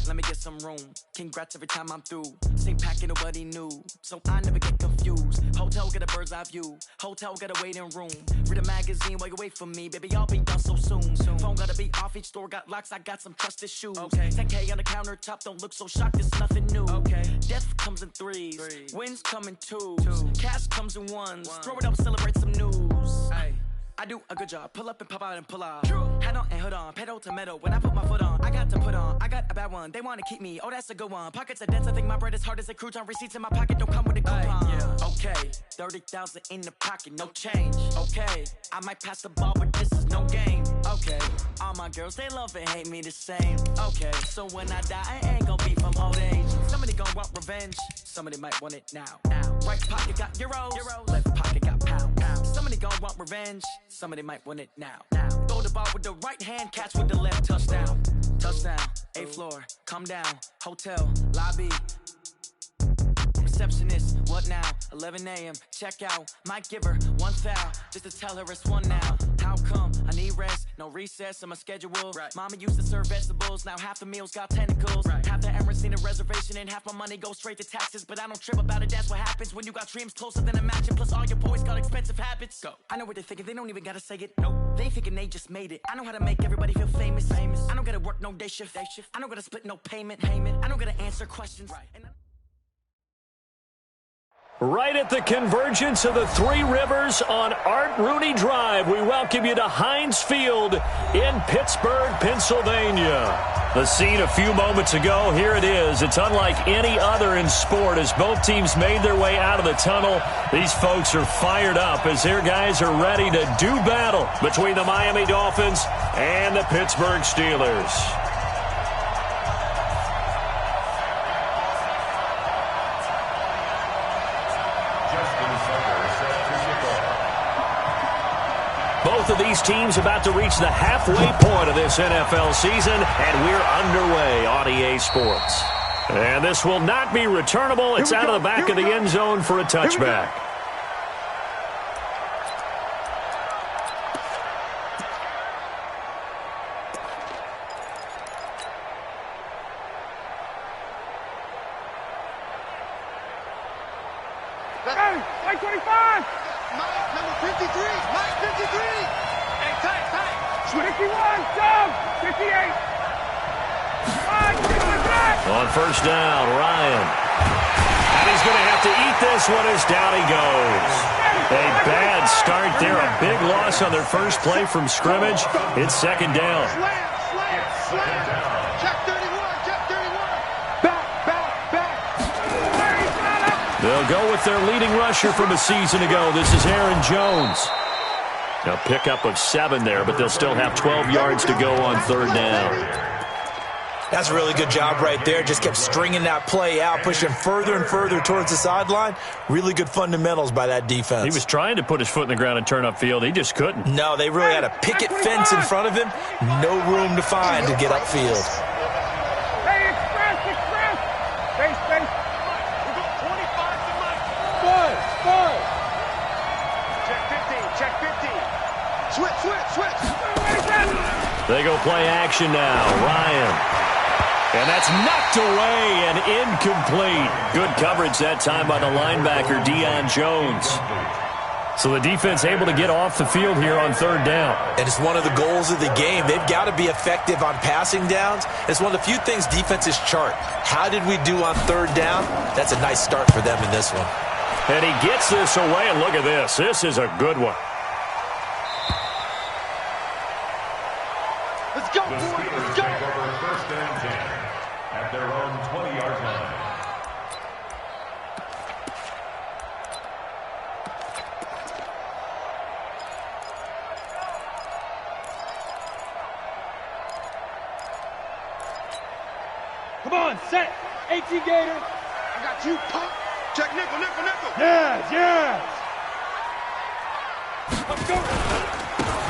let me get some room. Congrats every time I'm through. Same packet, nobody knew, so I never get confused. Hotel get a bird's eye view. Hotel get a waiting room. Read a magazine while you wait for me, baby. I'll be done so soon. Phone gotta be off. Each store got locks. I got some trusted shoes. 10K on the countertop. Don't look so shocked. It's nothing new. Death comes in threes. Wins come in twos. Cash comes in ones. Throw it up, celebrate some news. I do a good job. Pull up and pop out and pull off. Hat on and hood on. Pedal to metal. When I put my foot on, I got to put on. I got a bad one. They want to keep me. Oh, that's a good one. Pockets are dense. I think my bread is hard as a crouton. Receipts in my pocket don't come with a coupon. Okay, 30,000 in the pocket, no change. Okay, I might pass the ball, but this is no game. Okay, all my girls, they love and hate me the same. Okay, so when I die, I ain't gonna be from old age. Somebody gonna want revenge. Somebody might want it now. Right pocket got euros. Left pocket got pounds. Somebody gonna want revenge. Somebody might want it now. Throw the ball with the right hand, catch with the left. Touchdown. Touchdown. 8th floor. Come down. Hotel. Lobby. Receptionist, what now? 11 a.m. Check out. Might give her one foul just to tell her it's one now. How come? I need rest. No recess in my schedule. Mama used to serve vegetables. Now half the meals got tentacles. Half the Emirates need a reservation and half my money goes straight to taxes. But I don't trip about it. That's what happens when you got dreams closer than a mansion. Plus all your boys got expensive habits. Go. I know what they're thinking. They don't even gotta say it. Nope. They thinking they just made it. I know how to make everybody feel famous. I don't gotta work no day shift. I don't gotta split no payment. I don't gotta answer questions. Right at the convergence of the Three Rivers on Art Rooney Drive, we welcome you to Heinz Field in Pittsburgh, Pennsylvania. The scene a few moments ago, here it is. It's unlike any other in sport as both teams made their way out of the tunnel. These folks are fired up as their guys are ready to do battle between the Miami Dolphins and the Pittsburgh Steelers. Both of these teams about to reach the halfway point of this NFL season, and we're underway on EA Sports. And this will not be returnable. It's out of the back of the end zone for a touchback. Hey, Mike 25! Mike, number 53! Mike 53! Hey, tight! 51, Doug! 58! On first down, Ryan. And he's going to have to eat this one as down he goes. A bad start there, a big loss on their first play from scrimmage. It's second down. Slam! Check 31, check 31! Back! They'll go with their leading rusher from a season ago. This is Aaron Jones. A pickup of 7 there, but they'll still have 12 yards to go on third down. That's a really good job right there. Just kept stringing that play out, pushing further and further towards the sideline. Really good fundamentals by that defense. He was trying to put his foot in the ground and turn upfield. He just couldn't. No, they really had a picket fence in front of him. No room to find to get upfield. Hey, express! Space! We go 25 to Mike. Five. Check 15. Switch. They go play action now. Ryan. And that's knocked away and incomplete. Good coverage that time by the linebacker, Deion Jones. So the defense able to get off the field here on third down. And it's one of the goals of the game. They've got to be effective on passing downs. It's one of the few things defenses chart. How did we do on third down? That's a nice start for them in this one. And he gets this away, and look at this. This is a good one. Let's go, boys. Let's go. First and 10 at their own 20-yard line. Come on, set. 18 Gator. I got you, punk. Check nickel. Yes. Let's go.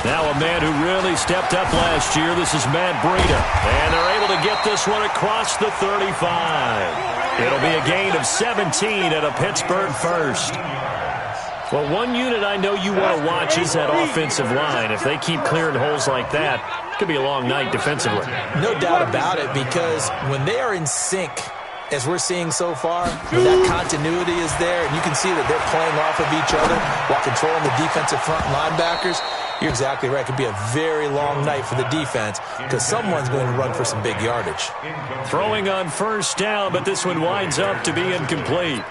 Now a man who really stepped up last year. This is Matt Breida. And they're able to get this one across the 35. It'll be a gain of 17 at a Pittsburgh first. Well, one unit I know you want to watch is that offensive line. If they keep clearing holes like that, Could be a long night defensively. No doubt about it, because when they are in sync, as we're seeing so far, when that continuity is there, and you can see that they're playing off of each other while controlling the defensive front linebackers, you're exactly right. It could be a very long night for the defense because someone's going to run for some big yardage. Throwing on first down, but this one winds up to be incomplete.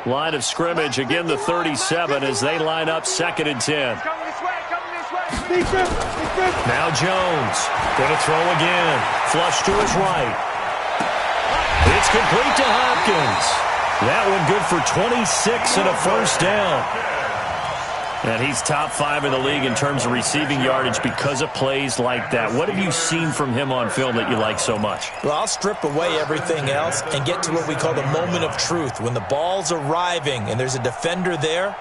Line of scrimmage, again the 37 as they line up 2nd and 10. Now Jones, going to throw again. Flush to his right. It's complete to Hopkins. That one good for 26 and a first down. And he's top 5 in the league in terms of receiving yardage because of plays like that. What have you seen from him on film that you like so much? Well, I'll strip away everything else and get to what we call the moment of truth. When the ball's arriving and there's a defender there,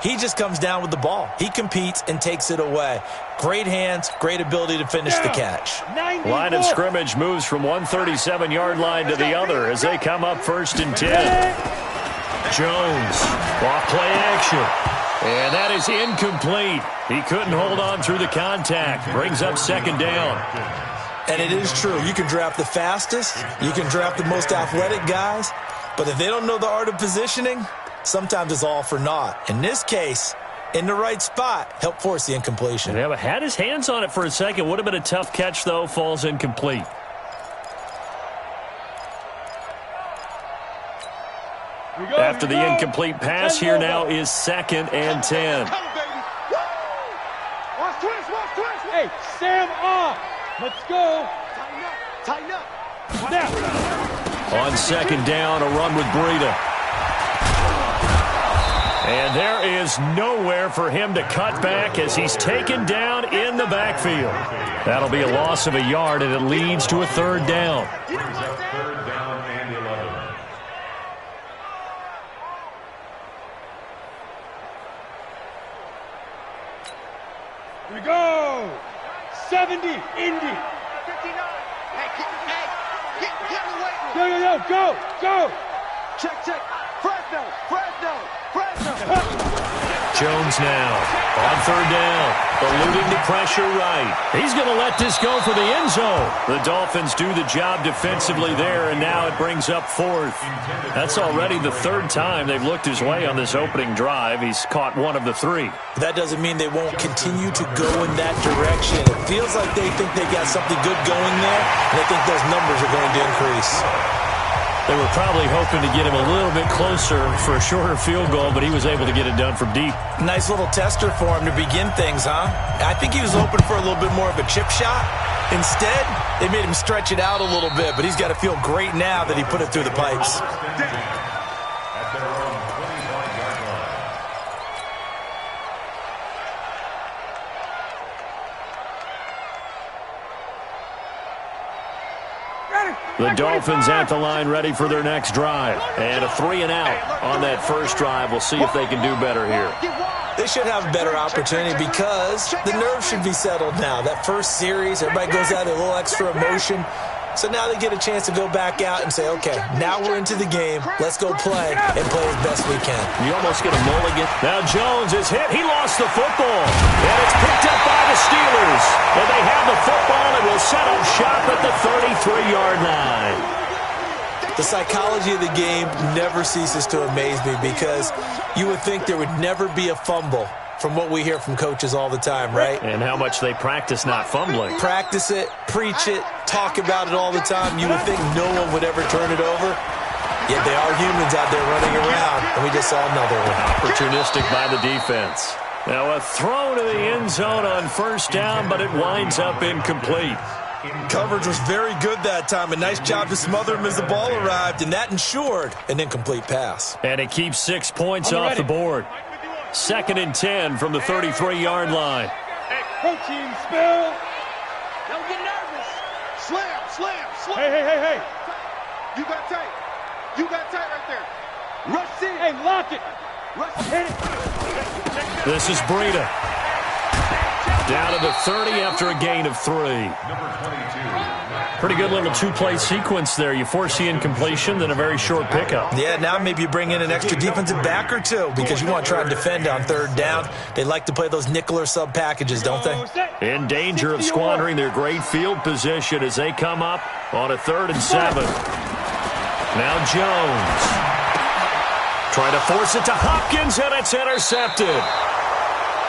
he just comes down with the ball. He competes and takes it away. Great hands, great ability to finish the catch. Line of scrimmage moves from 137-yard line to the other as they come up 1st and 10. Jones, off play action. And that is incomplete. He couldn't hold on through the contact. Brings up 2nd down. And it is true. You can draft the fastest. You can draft the most athletic guys. But if they don't know the art of positioning, sometimes it's all for naught. In this case, in the right spot, help force the incompletion. Yeah, but had his hands on it for a second. Would have been a tough catch, though. Falls incomplete. After the incomplete pass, here now is 2nd and 10. Hey, Sam off. Let's go. Tighten up. On 2nd down, a run with Breida. And there is nowhere for him to cut back as he's taken down in the backfield. That'll be a loss of a yard, and it leads to a 3rd down. Here we go. 70, Indy. 59. Get away. Go. Check. Fresno. Jones now on 3rd down, eluding the pressure right. He's going to let this go for the end zone. The Dolphins do the job defensively there, and now it brings up 4th. That's already the 3rd time they've looked his way on this opening drive. He's caught 1 of the 3. That doesn't mean they won't continue to go in that direction. It feels like they think they got something good going there, and they think those numbers are going to increase. They were probably hoping to get him a little bit closer for a shorter field goal, but he was able to get it done from deep. Nice little tester for him to begin things, huh? I think he was hoping for a little bit more of a chip shot. Instead, they made him stretch it out a little bit, but he's got to feel great now that he put it through the pipes. The Dolphins at the line ready for their next drive. And a 3-and-out on that first drive. We'll see if they can do better here. They should have a better opportunity because the nerves should be settled now. That first series, everybody goes out with a little extra emotion. So now they get a chance to go back out and say, okay, now we're into the game. Let's go play and play as best we can. You almost get a mulligan. Now Jones is hit. He lost the football. And it's picked up by the Steelers. And they have the football and will set up shop at the 33-yard line. The psychology of the game never ceases to amaze me because you would think there would never be a fumble from what we hear from coaches all the time, right? And how much they practice not fumbling. Practice it, preach it, talk about it all the time. You would think no one would ever turn it over. Yet they are humans out there running around, and we just saw another one. Opportunistic by the defense. Now a throw to the end zone on first down, but it winds up incomplete. Coverage was very good that time. A nice job to smother him as the ball arrived, and that ensured an incomplete pass. And it keeps 6 points off the board. 2nd and 10 from the 33-yard line. Protein spill. Don't get nervous. Slam. Hey. You got tight right there. Rush in. Hey, lock it. Rush. Hit it. This is Breida. Down to the 30 after a gain of 3. Pretty good little two-play sequence there. You force the incompletion, then a very short pickup. Yeah, now maybe you bring in an extra defensive back or two because you want to try and defend on third down. They like to play those nickel or sub packages, don't they? In danger of squandering their great field position as they come up on a 3rd and 7. Now Jones. Trying to force it to Hopkins, and it's intercepted.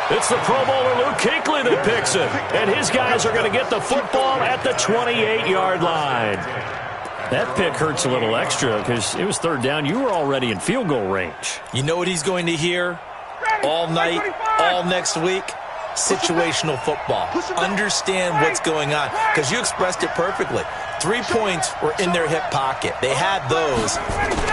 It's the Pro Bowler Luke Kuechly that picks it. And his guys are going to get the football at the 28-yard line. That pick hurts a little extra because it was 3rd down. You were already in field goal range. You know what he's going to hear all night, all next week? Situational football. Understand what's going on because you expressed it perfectly. 3 points were in their hip pocket. They had those.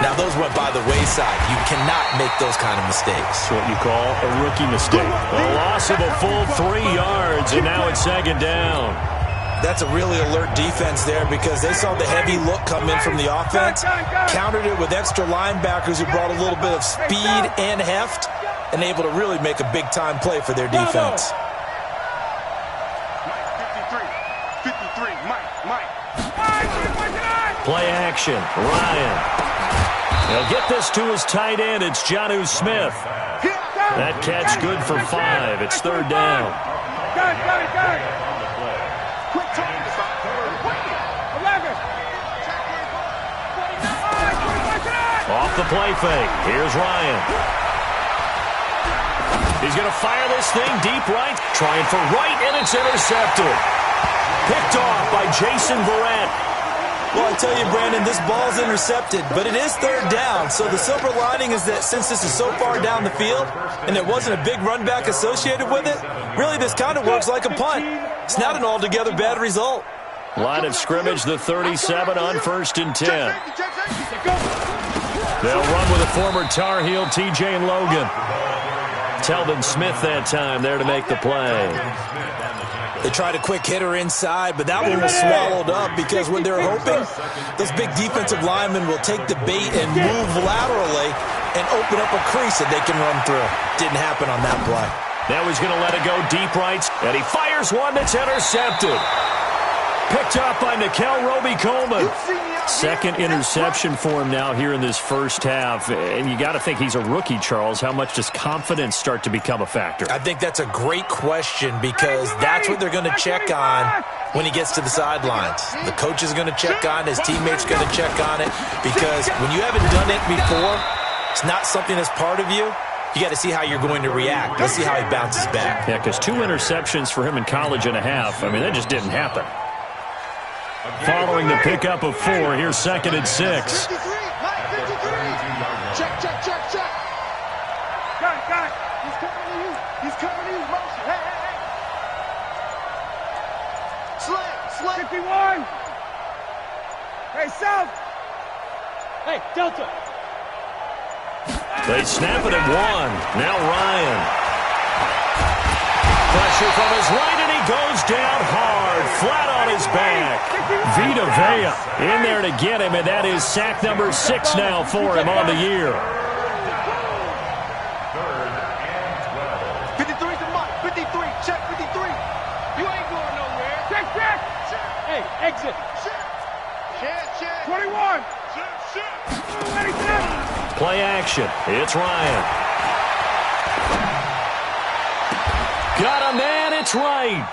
Now those went by the wayside. You cannot make those kind of mistakes. That's what you call a rookie mistake. A loss of a full 3 yards, and now it's 2nd down. That's a really alert defense there because they saw the heavy look come in from the offense, countered it with extra linebackers who brought a little bit of speed and heft, and able to really make a big-time play for their defense. 53, Mike. Play action, Ryan. He'll get this to his tight end. It's Jonnu Smith. That catch good for 5. It's 3rd down. Got it. Quick time. 11. Off the play fake. Here's Ryan. He's going to fire this thing deep right. Trying for right, and it's intercepted. Picked off by Jason Verrett. Well, I tell you, Brandon, this ball's intercepted, but it is 3rd down. So the silver lining is that since this is so far down the field and there wasn't a big run back associated with it, really this kind of works like a punt. It's not an altogether bad result. Line of scrimmage, the 37 on 1st and 10. They'll run with a former Tar Heel, TJ Logan. Telvin Smith that time there to make the play. They tried a quick hitter inside, but that one was swallowed up because what they're hoping, those big defensive linemen will take the bait and move laterally and open up a crease that they can run through. Didn't happen on that play. Now he's going to let it go deep right, and he fires one that's intercepted. Picked up by Nickel Roby-Coleman. 2nd interception for him now here in this first half. And you got to think he's a rookie, Charles. How much does confidence start to become a factor? I think that's a great question because that's what they're going to check on when he gets to the sidelines. The coach is going to check on it. His teammates are going to check on it because when you haven't done it before, it's not something that's part of you. You got to see how you're going to react. Let's see how he bounces back. Yeah, because 2 interceptions for him in college and a half. I mean, that just didn't happen. Following the pickup of 4, here's 2nd and 6. 53, Mike, 53. Check. Got it. He's coming to you. Motion. Hey. Slant. 51. Hey, South. Hey, Delta. They snap it at 1. Now Ryan. Pressure from his right, and he goes down hard, flat on his back. Vita Vea in there to get him, and that is sack number 6 now for him on the year. 53 to Mike. 53. Check 53. You ain't going nowhere. Check. Hey, exit. Check. 21. Check. Play action. It's Ryan. Got a man, it's right.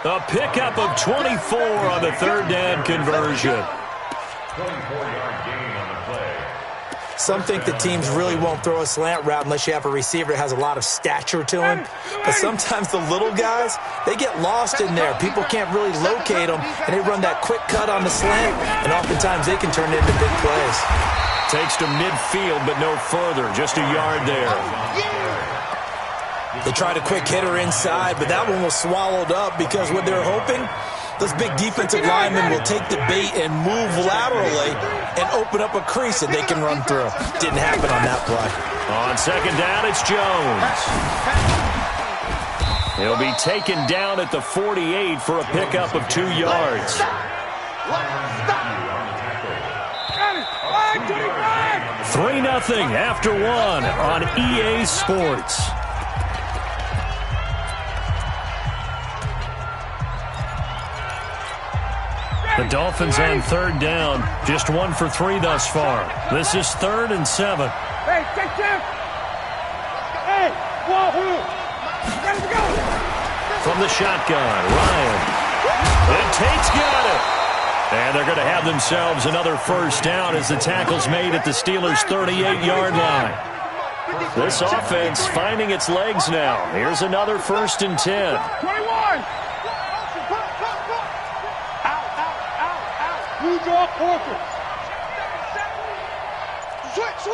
A pickup of 24 on the 3rd down conversion. 24-yard gain on the play. Some think that teams really won't throw a slant route unless you have a receiver that has a lot of stature to him. But sometimes the little guys, they get lost in there. People can't really locate them, and they run that quick cut on the slant, and oftentimes they can turn it into big plays. Takes to midfield, but no further. Just a yard there. They tried a quick hitter inside, but that one was swallowed up because what they're hoping, those big defensive linemen will take the bait and move laterally and open up a crease that they can run through. Didn't happen on that play. On 2nd down, it's Jones. He'll be taken down at the 48 for a pickup of 2 yards. 3-0 after 1 on EA Sports. The Dolphins on third down, just 1 for 3 thus far. This is 3rd and 7. Hey, check. Hey, wahoo! Ready to go! From the shotgun, Ryan. And Tate's got it. And they're going to have themselves another first down as the tackle's made at the Steelers' 38-yard line. This offense finding its legs now. Here's another 1st and 10. 21! Blue draw quarter. Switch.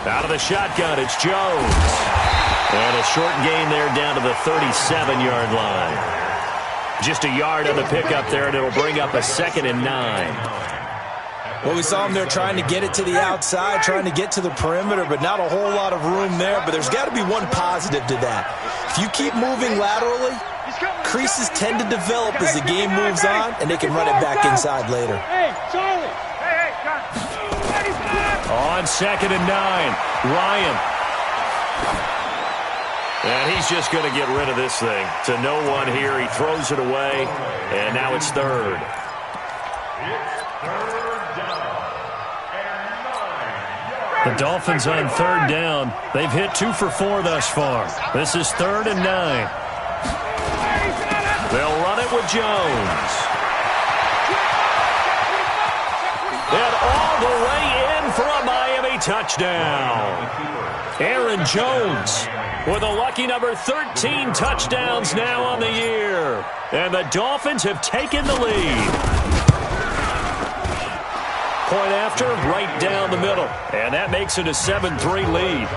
Out of the shotgun, it's Jones. And a short gain there down to the 37-yard line. Just a yard on the pickup there, and it'll bring up a 2nd and 9. Well, we saw him there trying to get it to the outside, trying to get to the perimeter, but not a whole lot of room there. But there's got to be one positive to that. If you keep moving laterally, creases tend to develop as the game moves on, and they can run it back inside later. Hey, Charlie. Hey, On 2nd and 9, Ryan. And he's just going to get rid of this thing. To no one here. He throws it away, and now it's 3rd. The Dolphins on 3rd down. They've hit 2 for 4 thus far. This is 3rd and 9. They'll run it with Jones. And all the way in for a Miami touchdown. Aaron Jones with a lucky number 13 touchdowns now on the year. And the Dolphins have taken the lead. Point after, right down the middle. And that makes it a 7-3 lead.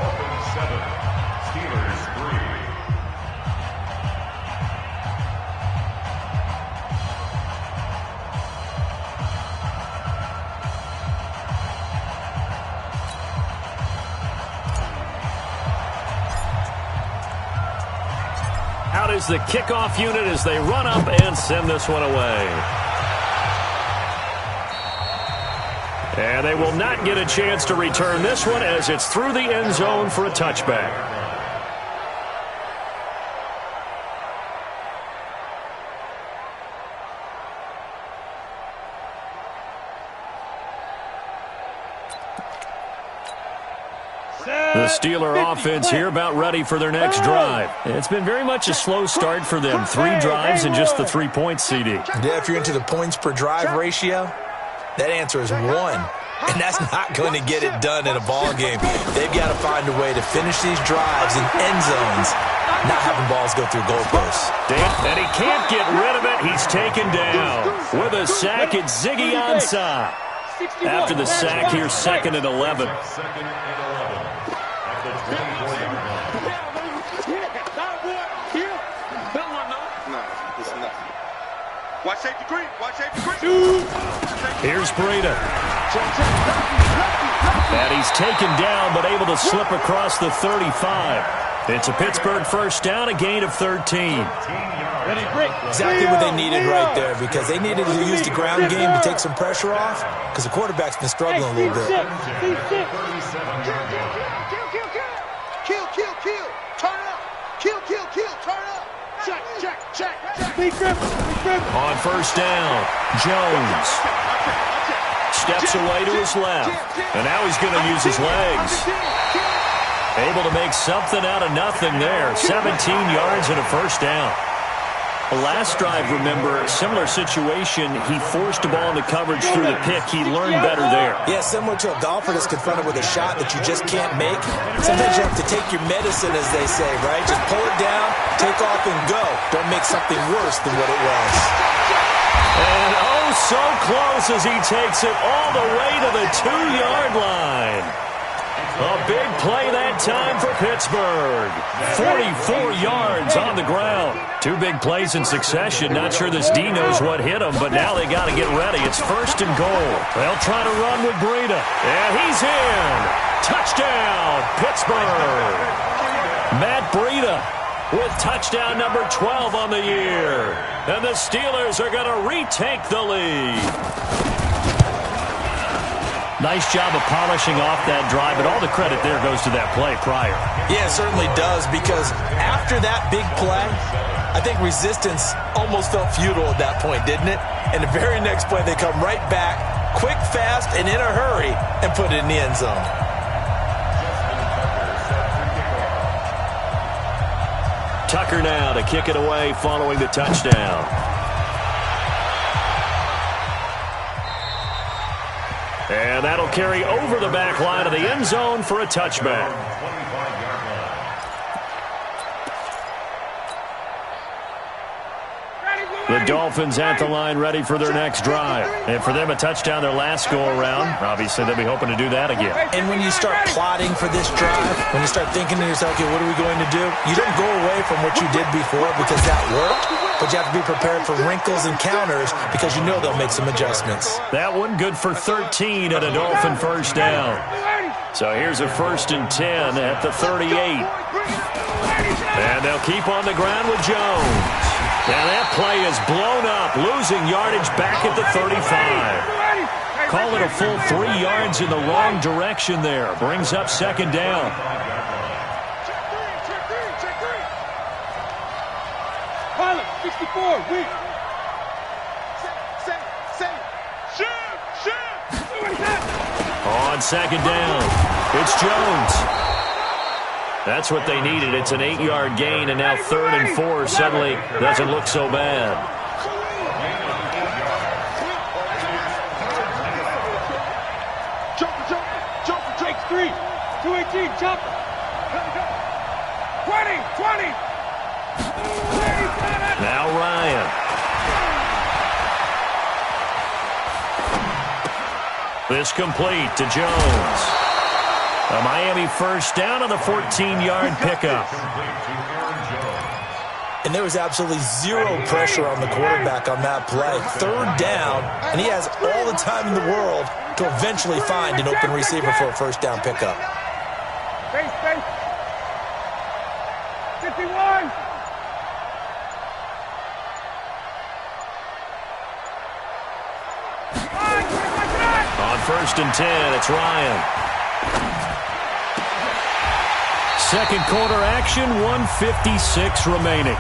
Out is the kickoff unit as they run up and send this one away. And they will not get a chance to return this one as it's through the end zone for a touchback. The Steeler offense here about ready for their next drive. It's been very much a slow start for them. 3 drives and just the 3 points, CD. Yeah, if you're into the points per drive ratio, that answer is 1. And that's not going to get it done in a ball game. They've got to find a way to finish these drives in end zones, not having balls go through goalposts. And he can't get rid of it. He's taken down. With a sack, it's Ziggy Ansah. After the sack, here's 2nd and 11. Watch safety green. Here's Breida. And he's taken down, but able to slip across the 35. It's a Pittsburgh first down, a gain of 13. Exactly what they needed right there, because they needed to use the ground game to take some pressure off, because the quarterback's been struggling a little bit. Kill. Turn up. Kill. Turn up. Check. On first down, Jones steps away to his left, and now he's going to use his legs. Able to make something out of nothing there. 17 yards and a first down. Last drive, remember, similar situation. He forced the ball into coverage through the pick. He learned better there. Yeah, similar to a golfer that's confronted with a shot that you just can't make. Sometimes you have to take your medicine, as they say, right? Just pull it down, take off, and go. Don't make something worse than what it was. And oh, so close as he takes it all the way to the 2-yard line. A big play that time for Pittsburgh. 44 yards on the ground. 2 big plays in succession. Not sure this D knows what hit him, but now they got to get ready. It's 1st and goal. They'll try to run with Breida. And he's in. Touchdown, Pittsburgh. Matt Breida with touchdown number 12 on the year. And the Steelers are going to retake the lead. Nice job of polishing off that drive, but all the credit there goes to that play prior. Yeah, it certainly does, because after that big play, I think resistance almost felt futile at that point, didn't it? And the very next play, they come right back, quick, fast, and in a hurry, and put it in the end zone. Tucker now to kick it away following the touchdown. And that'll carry over the back line of the end zone for a touchback. The Dolphins at the line ready for their next drive. And for them, a touchdown their last go-around. Obviously, they'll be hoping to do that again. And when you start plotting for this drive, when you start thinking to yourself, okay, what are we going to do? You don't go away from what you did before because that worked, but you have to be prepared for wrinkles and counters because you know they'll make some adjustments. That one good for 13 at a Dolphin first down. So here's a 1st and 10 at the 38. And they'll keep on the ground with Jones. And that play is blown up, losing yardage back at the 35. Call it a full 3 yards in the wrong direction there. Brings up 2nd down. Pilot, 64, weak. On 2nd down, it's Jones. That's what they needed. It's an 8-yard gain, and now 3rd and 4 suddenly doesn't look so bad. Jumper, takes 3. 218, jumper. 20. Now Ryan. This complete to Jones. A Miami first down on the 14-yard pickup. And there was absolutely zero pressure on the quarterback on that play. 3rd down, and he has all the time in the world to eventually find an open receiver for a first down pickup. Space. 51. On 1st and 10, it's Ryan. Second quarter action, 1:56 remaining.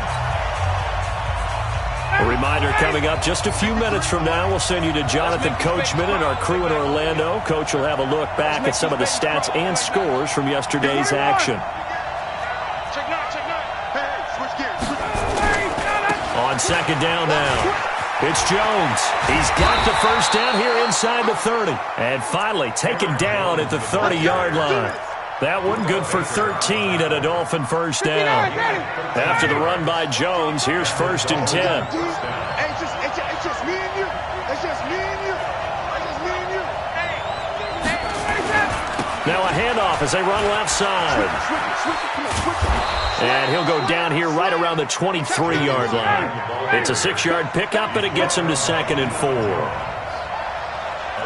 A reminder coming up just a few minutes from now, we'll send you to Jonathan Coachman and our crew in Orlando. Coach will have a look back at some of the stats and scores from yesterday's action. On 2nd down now, it's Jones. He's got the first down here inside the 30. And finally taken down at the 30-yard line. That one good for 13 at a Dolphin first down. After the run by Jones, here's 1st and 10. It's just me and you. It's just me and you. It's just me and you. Now a handoff as they run left side. And he'll go down here right around the 23-yard line. It's a 6-yard pickup, and it gets him to 2nd and 4. A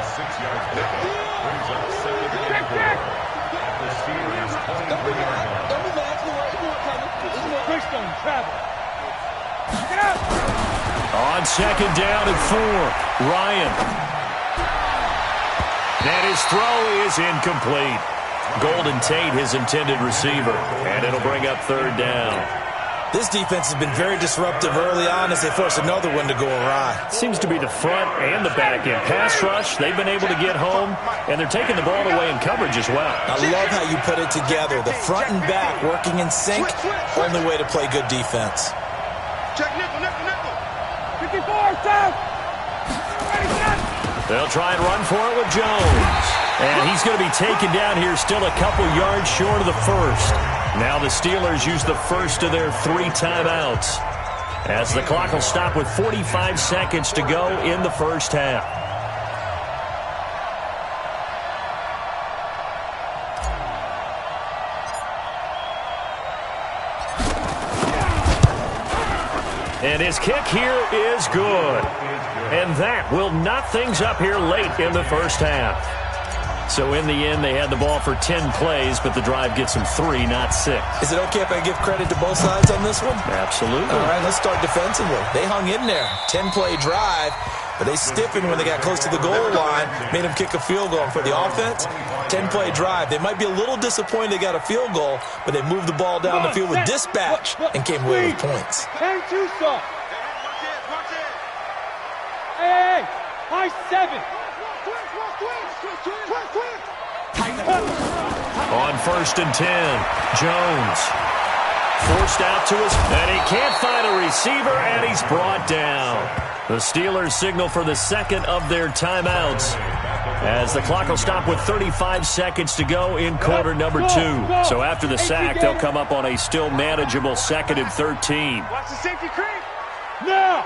6-yard pickup brings up 2nd and 4. On 2nd down and 4, Ryan. And his throw is incomplete. Golden Tate, his intended receiver, and it'll bring up 3rd down. This defense has been very disruptive early on as they force another one to go awry. Seems to be the front and the back end. Pass rush, they've been able to get home, and they're taking the ball away in coverage as well. I love how you put it together. The front and back working in sync, only way to play good defense. Check nickel. 54, south. They'll try and run for it with Jones. And he's going to be taken down here still a couple yards short of the first. Now the Steelers use the first of their 3 timeouts, as the clock will stop with 45 seconds to go in the first half. And his kick here is good. And that will knot things up here late in the first half. So in the end, they had the ball for 10 plays, but the drive gets them 3, not 6. Is it okay if I give credit to both sides on this one? Absolutely. All right, let's start defensively. They hung in there. 10-play drive. but they stiffened when they got close to the goal line, made them kick a field goal. And for the offense, 10-play drive. They might be a little disappointed they got a field goal, but they moved the ball down the field with dispatch and came away with points. Hang too soft. Hey, high 7. On 1st and 10, Jones forced out to his, and he can't find a receiver, and he's brought down. The Steelers signal for the second of their timeouts as the clock will stop with 35 seconds to go in quarter number 2. So after the sack, they'll come up on a still manageable 2nd and 13. Watch the safety creep. Now,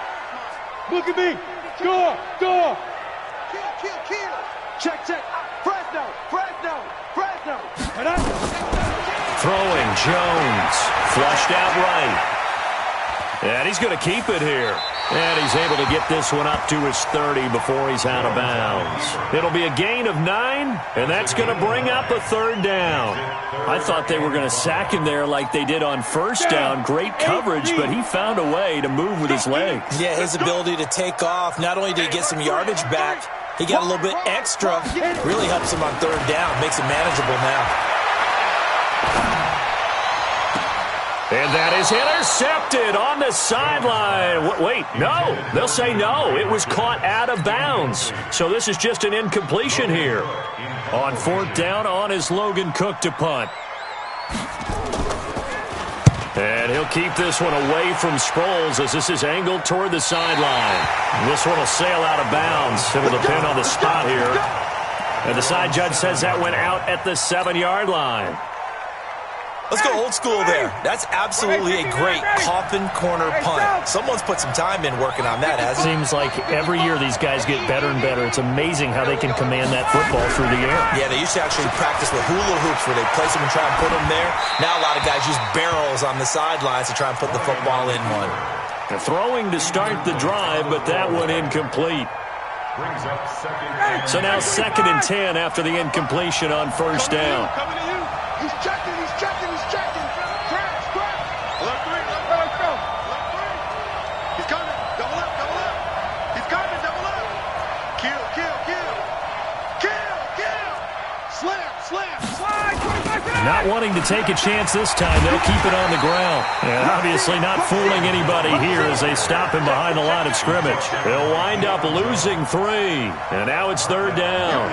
look at me. Door. Kill. Check. Fresno. Throwing Jones, flushed out right. And he's going to keep it here. And he's able to get this one up to his 30 before he's out of bounds. It'll be a gain of 9, and that's going to bring up a 3rd down. I thought they were going to sack him there like they did on 1st down. Great coverage, but he found a way to move with his legs. Yeah, his ability to take off. Not only did he get some yardage back, he got a little bit extra. Really helps him on 3rd down. Makes it manageable now. And that is intercepted on the sideline. Wait, no. They'll say no. It was caught out of bounds. So this is just an incompletion here. On 4th down, on is Logan Cook to punt. And he'll keep this one away from Sproles as this is angled toward the sideline. This one will sail out of bounds. It'll depend on the spot here. And the side judge says that went out at the 7-yard line. Let's go old school there. That's absolutely a great coffin corner punt. Someone's put some time in working on that, hasn't it? Seems like every year these guys get better and better. It's amazing how they can command that football through the air. Yeah, they used to actually practice with hula hoops where they place them and try and put them there. Now a lot of guys use barrels on the sidelines to try and put the football in one. They're throwing to start the drive, but that one incomplete. So now 2nd and 10 after the incompletion on 1st down. He's checking. Crash. Left 3. He's coming. Double up. He's coming. Double up. Kill. Slam. Slide. Not wanting to take a chance this time, they'll keep it on the ground. And obviously not fooling anybody here as they stop him behind the line of scrimmage. They'll wind up losing 3. And now it's 3rd down.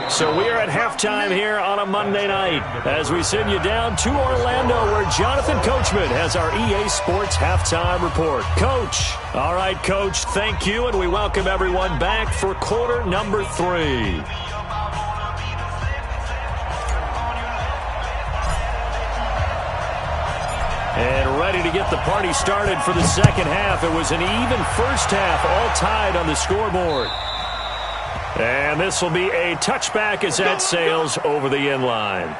So we are at halftime here on a Monday night as we send you down to Orlando where Jonathan Coachman has our EA Sports halftime report. Coach. All right, Coach, thank you, and we welcome everyone back for quarter number 3. And ready to get the party started for the second half. It was an even first half, all tied on the scoreboard. And this will be a touchback as that sails over the end line.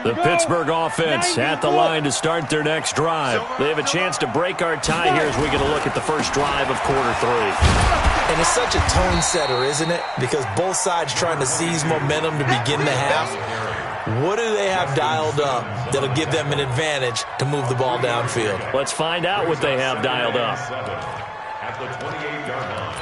The Pittsburgh offense at the line to start their next drive. They have a chance to break our tie here as we get a look at the first drive of quarter 3. And it's such a tone setter, isn't it? Because both sides trying to seize momentum to begin the half. What do they have dialed up that'll give them an advantage to move the ball downfield? Let's find out what they have dialed up. At the 28-yard line.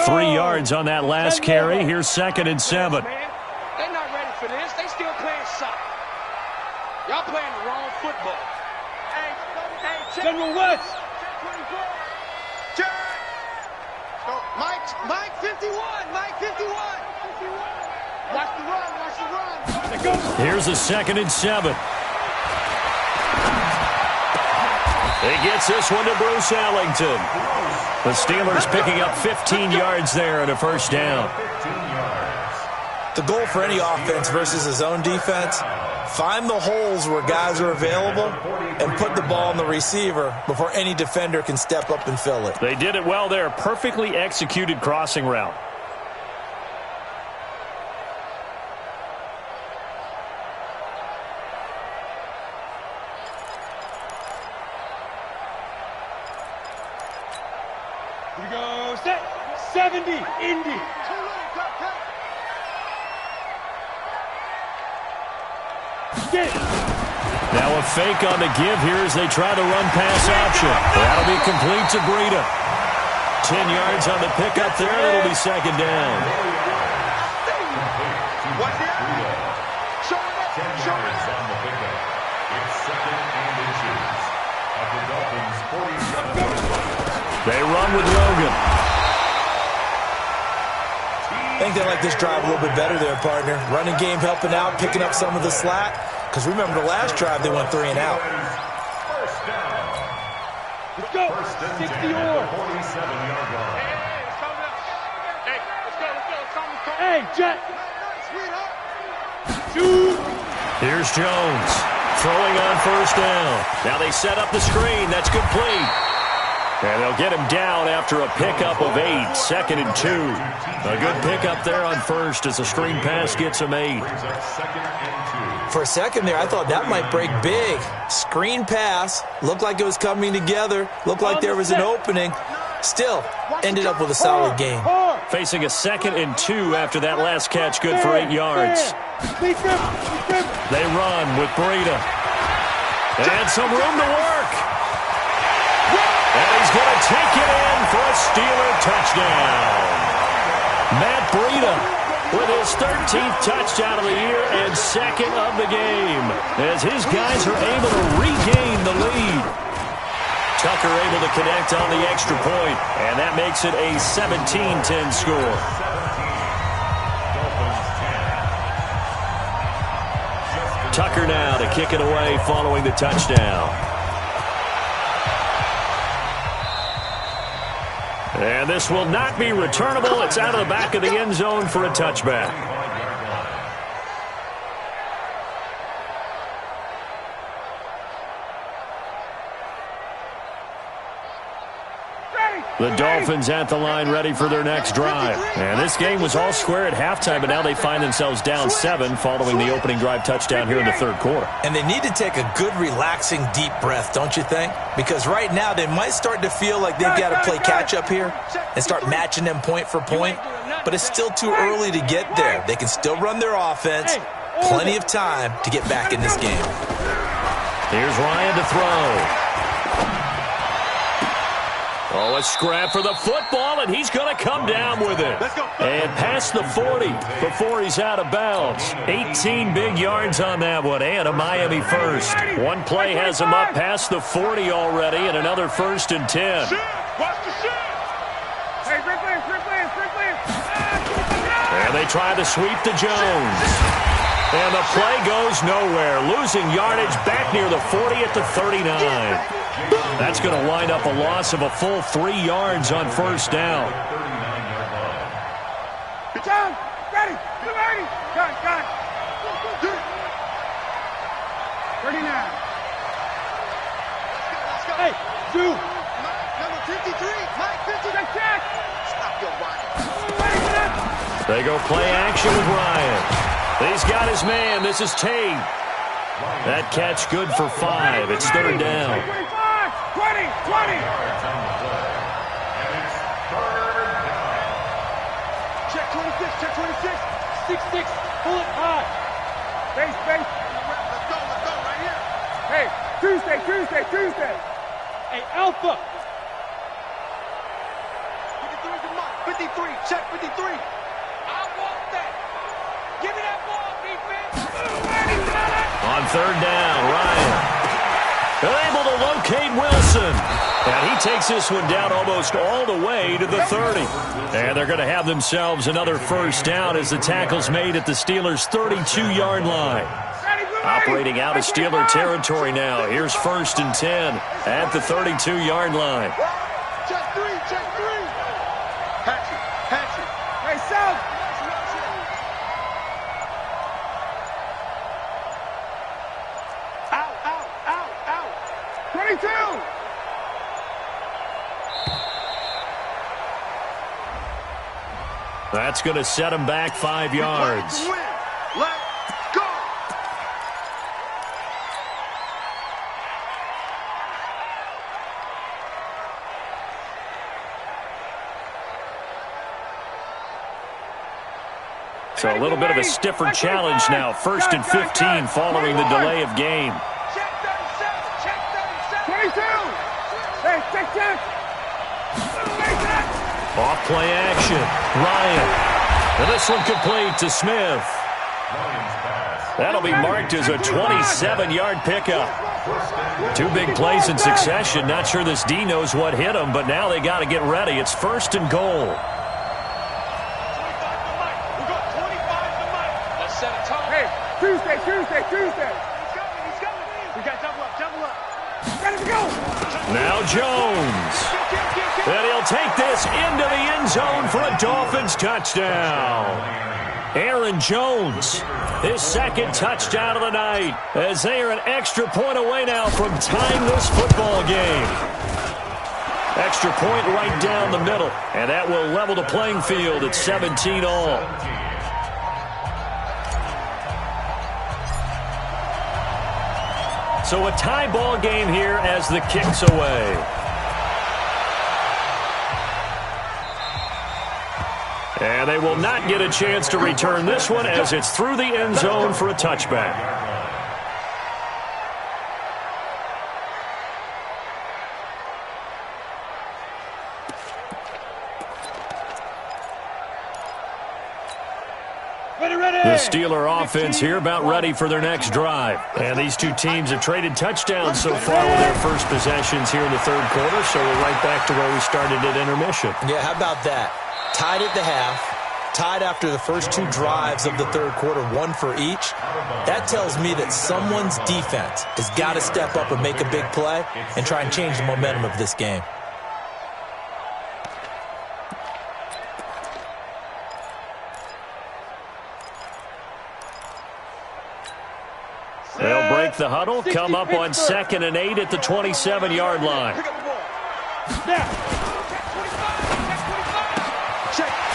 3 yards on that last carry. Here's 2nd and 7. They're not ready for this. They still playing soccer. Y'all playing the wrong football. Hey, General West. Check. Mike 51. Watch the run. Here's a 2nd and 7. He gets this one to Bruce Ellington. The Steelers picking up 15 yards there and a first down. The goal for any offense versus his own defense, find the holes where guys are available and put the ball on the receiver before any defender can step up and fill it. They did it well there. Perfectly executed crossing route. Set 70, Indy. Get. Now a fake on the give here as they try the run pass option. That'll be complete to Breida. 10 yards on the pickup there, and it'll be second down. They run with Logan. I think they like this drive a little bit better there, partner. Running game helping out, picking up some of the slack. Because remember the last drive, they went 3 and out. First down. Let's go. 60 or. 47-yard line. Hey, Jet. Shoot. Here's Jones throwing on first down. Now they set up the screen. That's complete. And they'll get him down after a pickup of 8, 2nd and 2. A good pickup there on first as the screen pass gets him 8. For a second there, I thought that might break big. Screen pass. Looked like it was coming together. Looked like there was an opening. Still, ended up with a solid game. Facing a 2nd and 2 after that last catch, good for 8 yards. They run with Breida. And some room to work. And he's going to take it in for a Steeler touchdown. Matt Breida with his 13th touchdown of the year and 2nd of the game as his guys are able to regain the lead. Tucker able to connect on the extra point, and that makes it a 17-10 score. Tucker now to kick it away following the touchdown. And this will not be returnable. It's out of the back of the end zone for a touchback. The Dolphins at the line ready for their next drive. And this game was all square at halftime, but now they find themselves down 7 following the opening drive touchdown here in the third quarter. And they need to take a good, relaxing, deep breath, don't you think? Because right now they might start to feel like they've got to play catch-up here and start matching them point for point. But it's still too early to get there. They can still run their offense. Plenty of time to get back in this game. Here's Ryan to throw. Oh, a scrap for the football, and he's going to come down with it. And past the 40 before he's out of bounds. 18 big yards on that one, and a Miami first. One play has him up past the 40 already, and another 1st and 10. And they try to sweep to Jones. And the play goes nowhere. Losing yardage back near the 40 at the 39. That's going to wind up a loss of a full 3 yards on first down. Good job. Ready. Get ready. Got it. 39. Hey, 2. Number 53. Mike 50. Check. Stop your Ryan. They go play action with Ryan. He's got his man. This is Tate. That catch good for 5. It's third down. 20. Check 26. 6-6. Pull it high. Base. Let's go right here. Hey, Tuesday. Hey, Alpha. 53. Check 53. I want that. Give me that ball, defense. On third down, Ryan. They're able to locate Wilson. And he takes this one down almost all the way to the 30. And they're going to have themselves another first down as the tackle's made at the Steelers' 32-yard line. Operating out of Steeler territory now. Here's 1st and 10 at the 32-yard line. Check 3. Hatchet. Hey, South. Out. 22. That's going to set him back 5 yards. Let's go. So a little bit of a stiffer challenge now. 1st and 15 following the delay of game. Check 37. 22. Hey, check. Off play action. Ryan. And this one complete to Smith. That'll be marked as a 27-yard pickup. 2 big plays in succession. Not sure this D knows what hit him, but now they got to get ready. It's 1st and goal. Hey, Tuesday. He's coming. We got double up. Ready to go. Now Jones. And he'll take this into the end zone for a Dolphins touchdown. Aaron Jones, his 2nd touchdown of the night, as they are an extra point away now from tying this football game. Extra point right down the middle, and that will level the playing field at 17 all. So a tie ball game here as the kick's away. And they will not get a chance to return this one as it's through the end zone for a touchback. The Steeler offense here about ready for their next drive. And these two teams have traded touchdowns so far with their first possessions here in the 3rd quarter, so we're right back to where we started at intermission. Yeah, how about that? Tied at the half, tied after the first 2 drives of the 3rd quarter, 1 for each. That tells me that someone's defense has got to step up and make a big play and try and change the momentum of this game. They'll break the huddle, come up on 2nd and 8 at the 27-yard line.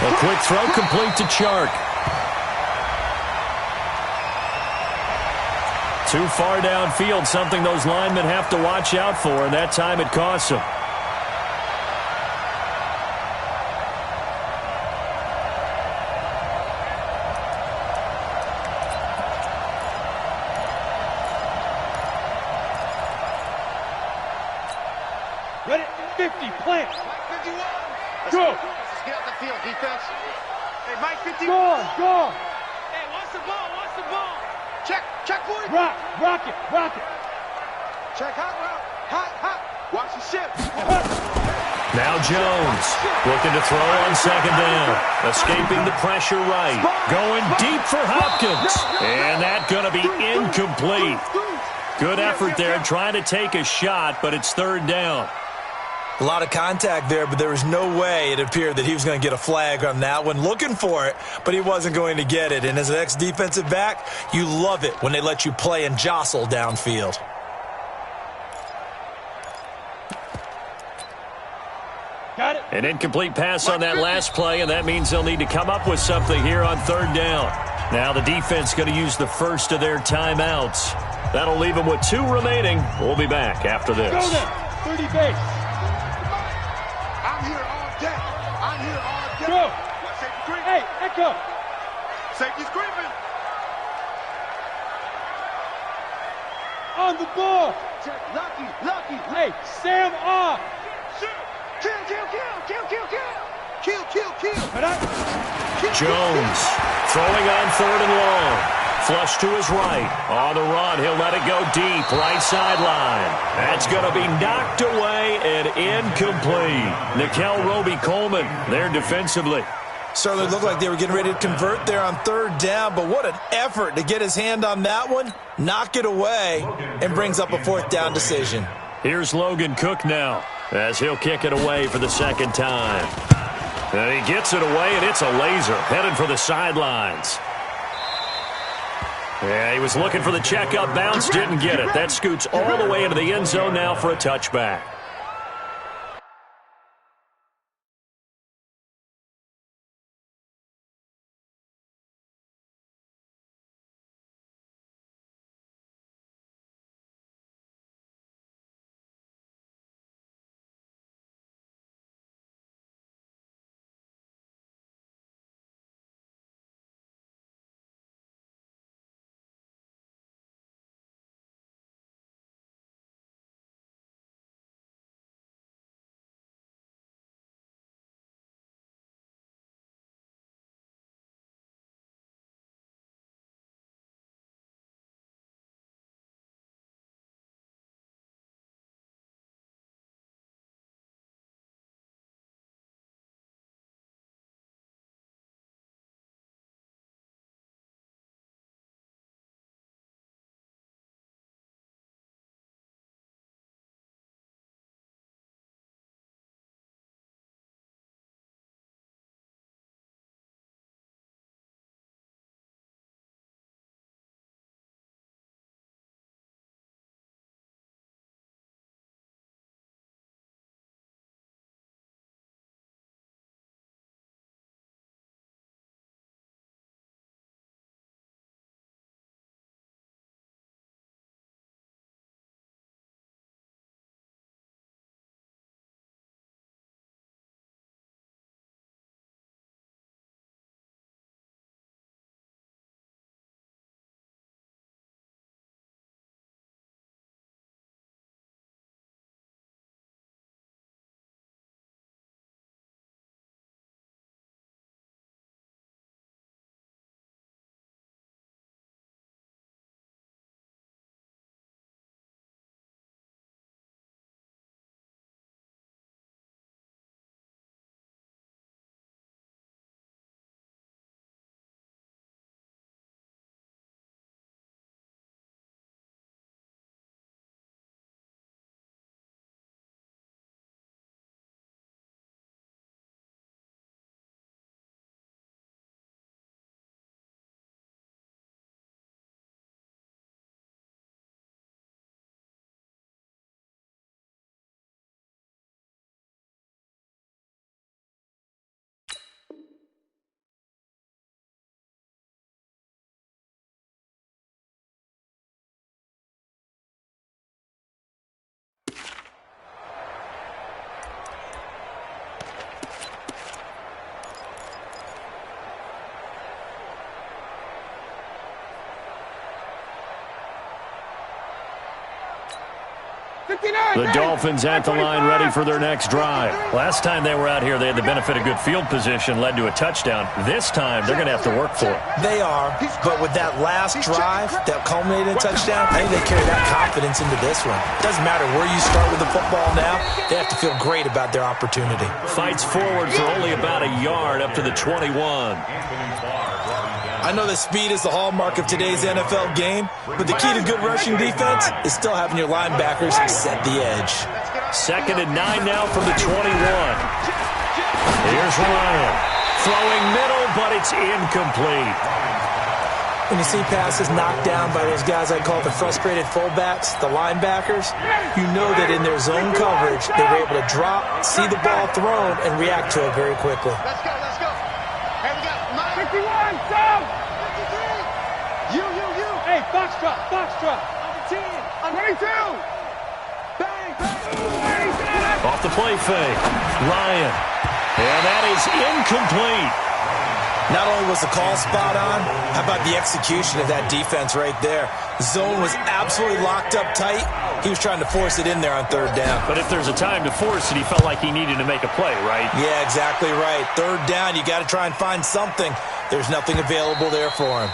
A quick throw complete to Chark. Too far downfield, something those linemen have to watch out for, and that time it costs them. Ready, 50, plant. 51. Go. Let's get out the field, defense. Hey, Mike 51. Go. Hey, watch the ball. Check, boy. Rock it. Check, hot. Watch the ship. Now Jones looking to throw on 2nd down. Escaping the pressure right. Going deep for Hopkins. And that's going to be incomplete. Good effort there trying to take a shot, but it's 3rd down. A lot of contact there, but there was no way it appeared that he was going to get a flag on that one. Looking for it, but he wasn't going to get it. And as an ex-defensive back, you love it when they let you play and jostle downfield. Got it. An incomplete pass on that last play, and that means they'll need to come up with something here on 3rd down. Now the defense going to use the first of their timeouts. That'll leave them with 2 remaining. We'll be back after this. Go now. 30 base. I'm here all day. Go. Hey, echo. Safety's creeping. On the ball. Check, lucky. Hey, Sam off. Shoot. Kill. Jones throwing on 3rd and long. Flush to his right. On the run, he'll let it go deep. Right sideline. That's going to be knocked away and incomplete. Nickel Roby-Coleman there defensively. Certainly looked like they were getting ready to convert there on 3rd down, but what an effort to get his hand on that one, knock it away, and brings up a 4th down decision. Here's Logan Cook now as he'll kick it away for the 2nd time. And he gets it away, and it's a laser headed for the sidelines. Yeah, he was looking for the check-up bounce, didn't get it. That scoots all the way into the end zone now for a touchback. The Dolphins at the line ready for their next drive. Last time they were out here, they had the benefit of good field position, led to a touchdown. This time, they're going to have to work for it. They are, but with that last drive that culminated in a touchdown, I think they carry that confidence into this one. Doesn't matter where you start with the football now, they have to feel great about their opportunity. Fights forward for only about a yard up to the 21. I know that speed is the hallmark of today's NFL game, but the key to good rushing defense is still having your linebackers set the edge. 2nd and 9 now from the 21. Here's Ryan. Throwing middle, but it's incomplete. When you see passes knocked down by those guys I call the frustrated fullbacks, the linebackers, you know that in their zone coverage, they were able to drop, see the ball thrown, and react to it very quickly. Let's go, let's go. Hey, we got 51, Tom! 53. You. Hey, Foxtrot. On the 10. On 22. Bang, bang. Off the play fake. Ryan. And that is incomplete. Not only was the call spot on, how about the execution of that defense right there? Zone was absolutely locked up tight. He was trying to force it in there on 3rd down. But if there's a time to force it, he felt like he needed to make a play, right? Yeah, exactly right. 3rd down, you got to try and find something. There's nothing available there for him.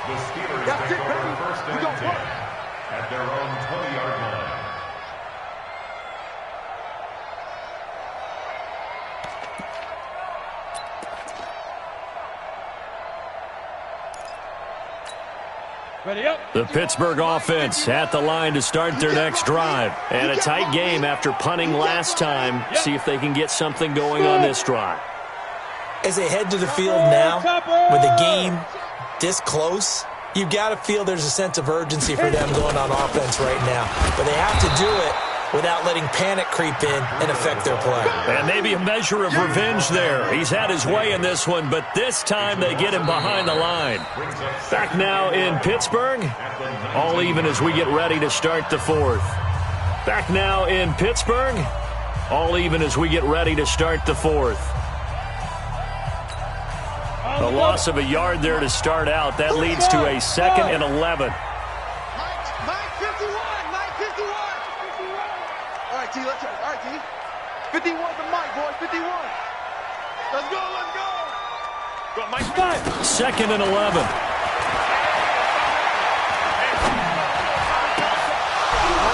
The Steelers take over 1st and 10 at their own 20-yard line. Ready up. The Pittsburgh offense at the line to start their next drive. And a tight game after punting last time. See if they can get something going on this drive. As they head to the field now, with the game this close, you've got to feel there's a sense of urgency for them going on offense right now. But they have to do it without letting panic creep in and affect their play. And maybe a measure of revenge there. He's had his way in this one, but this time they get him behind the line. Back now in Pittsburgh, all even as we get ready to start the 4th. Back now in Pittsburgh, all even as we get ready to start the 4th. A loss of a yard there to start out. That leads to a 2nd and 11. Mike 51. All right, T, let's go. All right, T. 51 to Mike, boys. 51. Let's go. Go, Mike. 2nd and 11.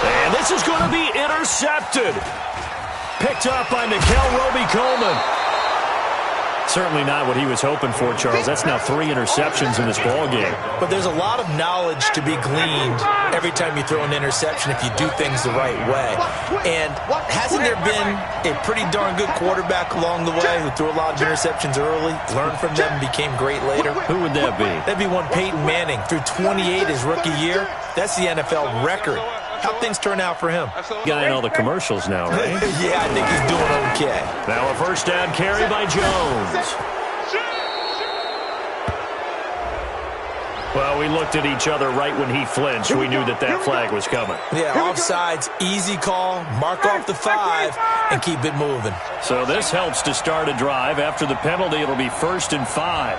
And this is going to be intercepted. Picked up by Nikel Roby-Coleman. Certainly not what he was hoping for, Charles. That's now 3 interceptions in this ballgame. But there's a lot of knowledge to be gleaned every time you throw an interception if you do things the right way. And hasn't there been a pretty darn good quarterback along the way who threw a lot of interceptions early, learned from them, and became great later? Who would that be? That'd be one Peyton Manning. Threw 28 his rookie year. That's the NFL record. How'd things turn out for him? Guy in all the commercials now, right? Yeah, I think he's doing okay. Now a 1st down carry by Jones. Well, we looked at each other right when he flinched. We knew that flag was coming. Yeah, offsides, easy call, mark off the 5, and keep it moving. So this helps to start a drive. After the penalty, it'll be 1st and 5.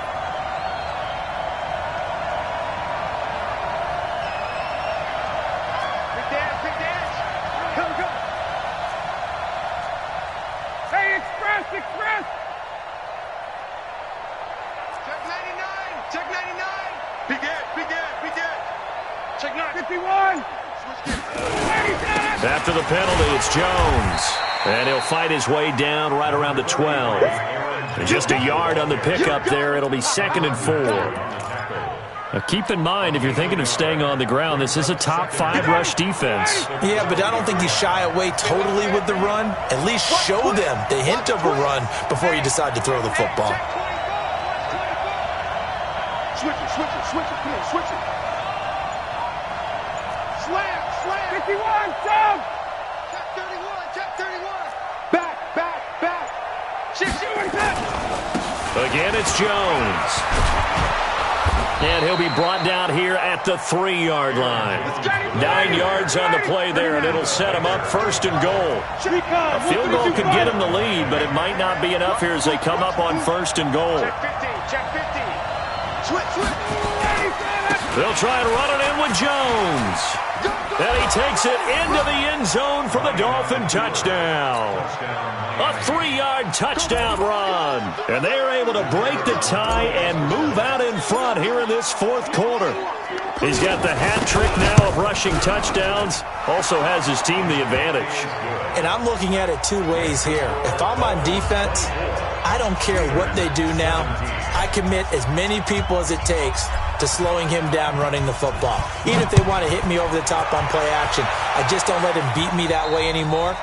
Express. Check 99. Big Ed. Check 9. 51. After the penalty, it's Jones. And he'll fight his way down right around the 12. And just a yard on the pickup there. It'll be 2nd and 4. Now keep in mind, if you're thinking of staying on the ground, this is a top 5 rush defense. Yeah, but I don't think you shy away totally with the run. At least show them the hint of a run before you decide to throw the football. Switch it. Come on, switch it. Slam. 51, Tom. Check 31. Back. Again, it's Jones. And he'll be brought down here at the 3-yard line. 9 yards on the play there, and it'll set him up 1st and goal. A field goal could get him the lead, but it might not be enough here as they come up on 1st and goal. Check 50. They'll try and run it in with Jones. And he takes it into the end zone for the Dolphin touchdown. A 3-yard touchdown run. And they're able to break the tie and move out in front here in this fourth quarter. He's got the hat trick now of rushing touchdowns. Also has his team the advantage. And I'm looking at it two ways here. If I'm on defense, I don't care what they do now. I commit as many people as it takes to slowing him down running the football. Even if they want to hit me over the top on play action, I just don't let him beat me that way anymore.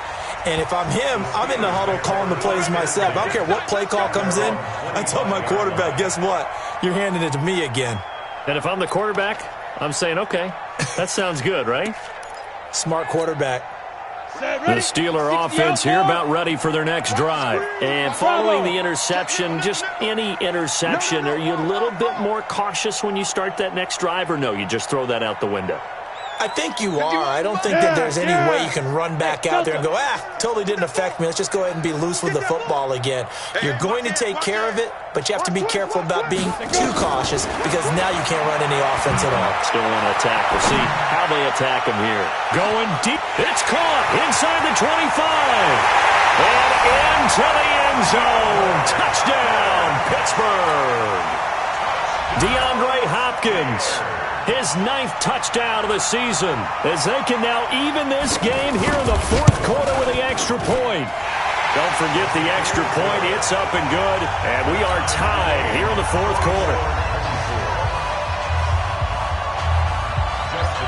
And if I'm him, I'm in the huddle calling the plays myself. I don't care what play call comes in. I tell my quarterback, guess what? You're handing it to me again. And if I'm the quarterback, I'm saying, okay, that sounds good, right? Smart quarterback. The Steeler offense here about ready for their next drive. And following the interception, just any interception, are you a little bit more cautious when you start that next drive, or no, you just throw that out the window? I think you are. I don't think that there's any way you can run back out there and go, totally didn't affect me. Let's just go ahead and be loose with the football again. You're going to take care of it, but you have to be careful about being too cautious because now you can't run any offense at all. Still want to attack. We'll see how they attack him here. Going deep. It's caught inside the 25. And into the end zone. Touchdown, Pittsburgh. DeAndre Hopkins. His 9th touchdown of the season as they can now even this game here in the fourth quarter with the extra point. Don't forget the extra point. It's up and good, and we are tied here in the fourth quarter.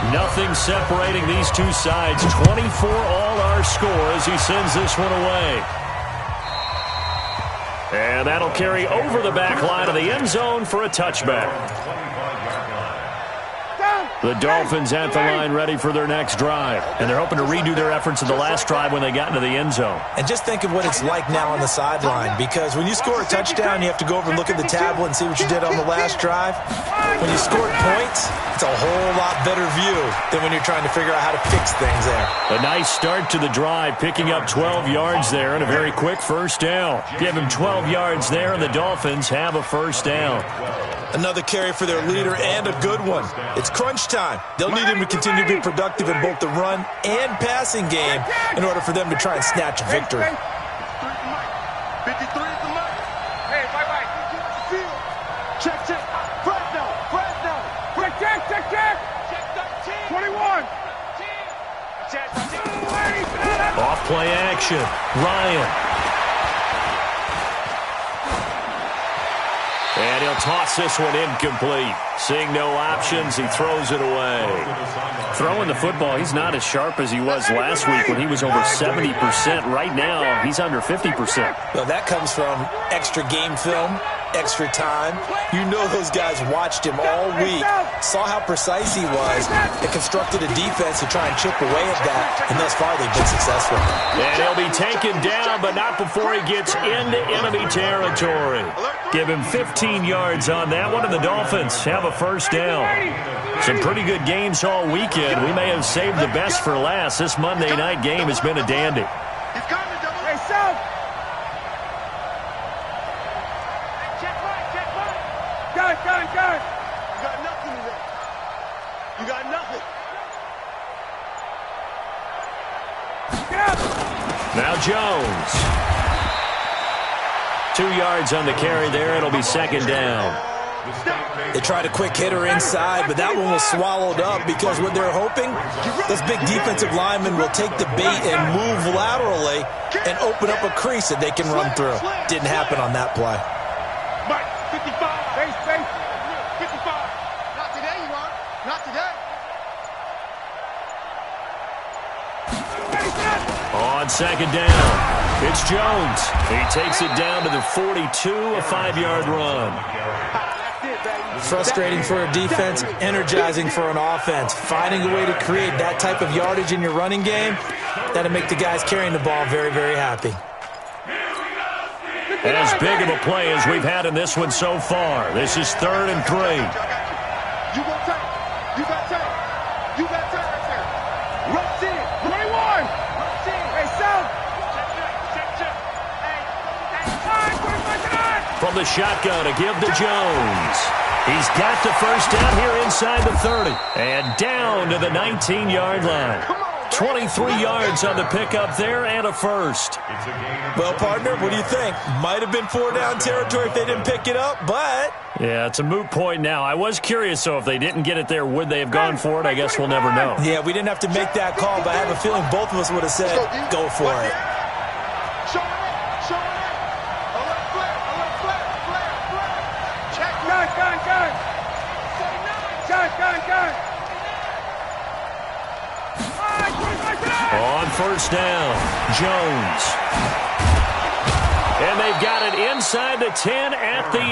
Nothing separating these two sides. 24 all our score as he sends this one away. And that'll carry over the back line of the end zone for a touchback. The Dolphins at the line ready for their next drive. And they're hoping to redo their efforts in the last drive when they got into the end zone. And just think of what it's like now on the sideline. Because when you score a touchdown, you have to go over and look at the tablet and see what you did on the last drive. When you scored points, it's a whole lot better view than when you're trying to figure out how to fix things there. A nice start to the drive, picking up 12 yards there and a very quick first down. Give him 12 yards there, and the Dolphins have a first down. Another carry for their leader and a good one. It's crunch time. They'll need him to continue to be productive in both the run and passing game in order for them to try and snatch a victory. 53 is the mark. Hey, bye-bye. Check, check. Fresno. Check. Check 13. 21. Check. Off play action. Ryan. And he'll toss this one incomplete. Seeing no options, he throws it away. Throwing the football, he's not as sharp as he was last week when he was over 70%. Right now, he's under 50%. Well, that comes from extra game film, extra time. You know those guys watched him all week, saw how precise he was, and constructed a defense to try and chip away at that, and thus far they've been successful. And he'll be taken down, but not before he gets into enemy territory. Give him 15 yards on that one, and the Dolphins have a first down. Some pretty good games all weekend. We may have saved the best for last. This Monday night game has been a dandy. He's coming, double. Hey, Sal. Check right. Got it. You got nothing today. You got nothing. Get up. Now Jones. 2 yards on the carry there. It'll be second down. They tried a quick hitter inside, but that one was swallowed up because what they're hoping, those big defensive linemen will take the bait and move laterally and open up a crease that they can run through. Didn't happen on that play. Mike, 55. Face. 55. Not today, you are. Not today. On second down, it's Jones. He takes it down to the 42, a 5-yard run. Frustrating for a defense, energizing for an offense. Finding a way to create that type of yardage in your running game, that'll make the guys carrying the ball very, very happy. As big of a play as we've had in this one so far. This is 3rd and 3. You got time. You got time right there. Rush in. 21. Rush in. Hey, Sal. Check. Hey. 25 to 9. From the shotgun to give to Jones. He's got the first down here inside the 30. And down to the 19-yard line. 23 yards on the pickup there and a first. Well, partner, what do you think? Might have been 4-down territory if they didn't pick it up, but... Yeah, it's a moot point now. I was curious, so if they didn't get it there, would they have gone for it? I guess we'll never know. Yeah, we didn't have to make that call, but I have a feeling both of us would have said, go for it. On first down, Jones. And they've got it inside the 10 at the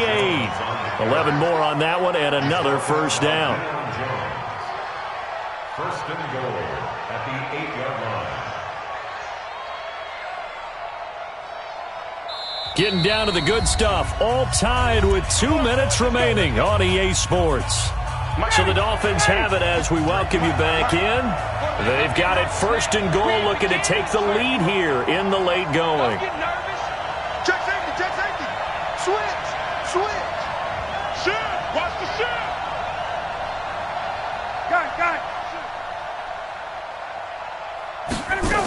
8. 11 more on that one and another first down. First and goal at the 8-yard line. Getting down to the good stuff. All tied with 2 minutes remaining on EA Sports. So the Dolphins have it as we welcome you back in. They've got it first and goal, looking to take the lead here in the late going. Check safety, check safety. Switch, switch. Shift, watch the shift. Got it. Let him go.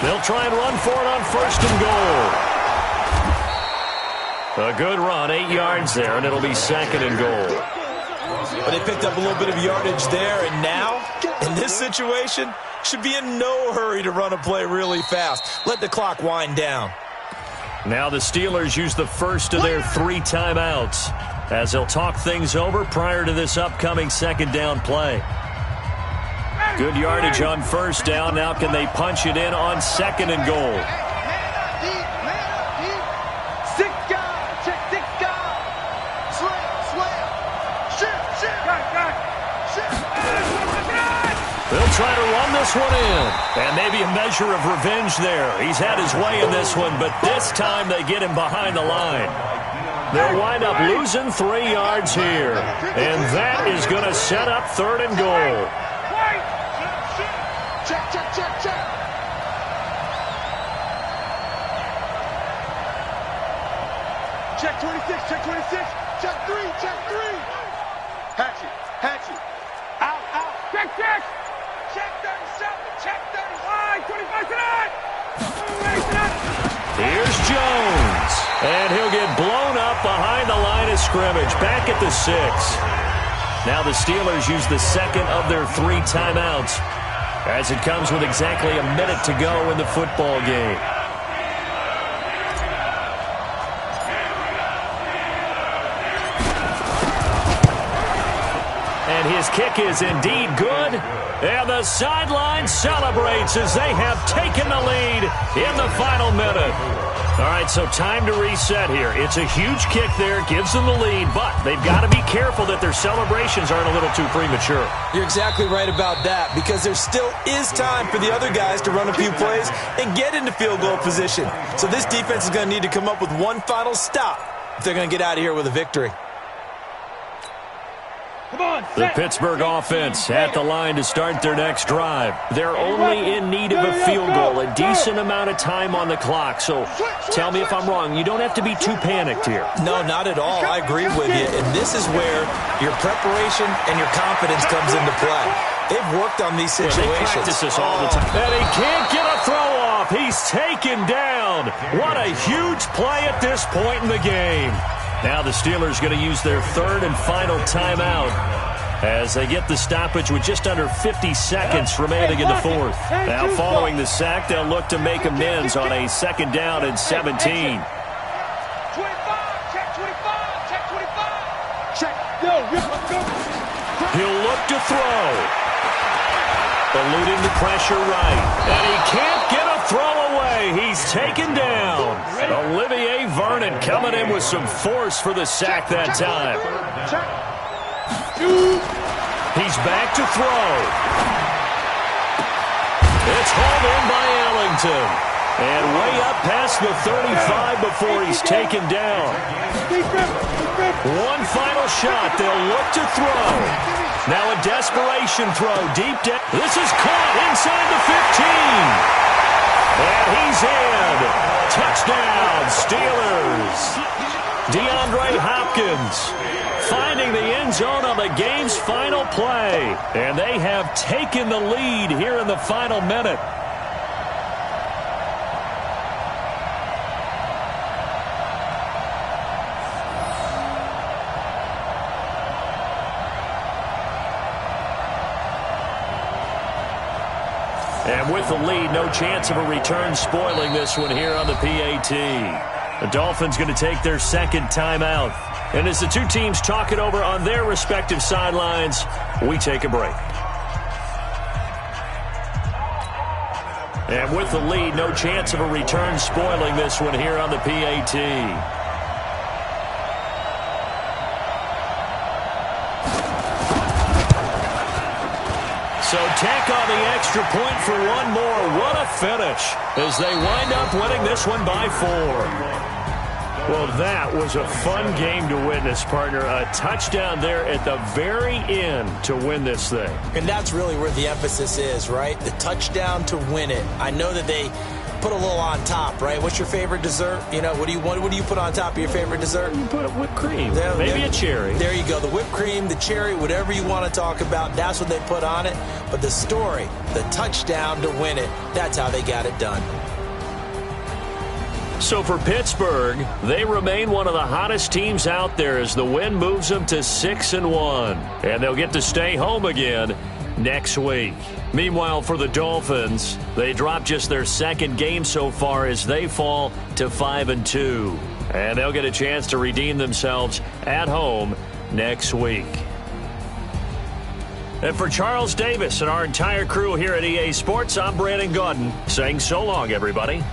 They'll try and run for it on first and goal. A good run, 8 yards there, and it'll be second and goal. But they picked up a little bit of yardage there, and now, in this situation, should be in no hurry to run a play really fast. Let the clock wind down. Now the Steelers use the first of their 3 timeouts as they'll talk things over prior to this upcoming second down play. Good yardage on first down. Now can they punch it in on second and goal? They'll try to run this one in. And maybe a measure of revenge there. He's had his way in this one, but this time they get him behind the line. They'll wind up losing 3 yards here. And that is going to set up third and goal. Check. Check 26, check 26. Check 3. Hatchet. Out. Check. Check 37, check 35. 25 tonight. Here's Jones. And he'll get blown up behind the line of scrimmage. Back at the 6. Now the Steelers use the second of their 3 timeouts as it comes with exactly a minute to go in the football game. And his kick is indeed good. And the sideline celebrates as they have taken the lead in the final minute. All right, so time to reset here. It's a huge kick there, gives them the lead, but they've got to be careful that their celebrations aren't a little too premature. You're exactly right about that, because there still is time for the other guys to run a few plays and get into field goal position. So this defense is going to need to come up with one final stop if they're going to get out of here with a victory. The Pittsburgh offense at the line to start their next drive. They're only in need of a field goal, a decent amount of time on the clock. So tell me if I'm wrong. You don't have to be too panicked here. No, not at all. I agree with you. And this is where your preparation and your confidence comes into play. They've worked on these situations. They practice this all the time. And he can't get a throw off. He's taken down. What a huge play at this point in the game. Now the Steelers going to use their third and final timeout as they get the stoppage with just under 50 seconds remaining in the fourth. Now following the sack, they'll look to make amends on a second down and 17. 25, check 25. Check. Yo, let's go. He'll look to throw. Eluding the pressure right. And he can't get a throw away. He's taken down. Olivier Vernon coming in with some force for the sack that time. He's back to throw. It's hauled in by Ellington. And way up past the 35 before he's taken down. One final shot. They'll look to throw. Now a desperation throw deep down. This is caught inside the 15. And he's in. Touchdown, Steelers. DeAndre Hopkins finding the end zone on the game's final play. And they have taken the lead here in the final minute. And with the lead, no chance of a return spoiling this one here on the PAT. The Dolphins going to take their second timeout. And as the two teams talk it over on their respective sidelines, we take a break. And with the lead, no chance of a return spoiling this one here on the PAT. So tack on the extra point for one more. What a finish as they wind up winning this one by 4. Well, that was a fun game to witness, partner. A touchdown there at the very end to win this thing. And that's really where the emphasis is, right? The touchdown to win it. I know that they put a little on top, right? What's your favorite dessert? You know, what do you put on top of your favorite dessert? You put whipped cream, maybe a cherry. There you go. The whipped cream, the cherry, whatever you want to talk about, that's what they put on it. But the story, the touchdown to win it, that's how they got it done. So for Pittsburgh, they remain one of the hottest teams out there as the win moves them to 6-1. And they'll get to stay home again next week. Meanwhile, for the Dolphins, they drop just their second game so far as they fall to 5-2. And they'll get a chance to redeem themselves at home next week. And for Charles Davis and our entire crew here at EA Sports, I'm Brandon Gaudin saying so long, everybody.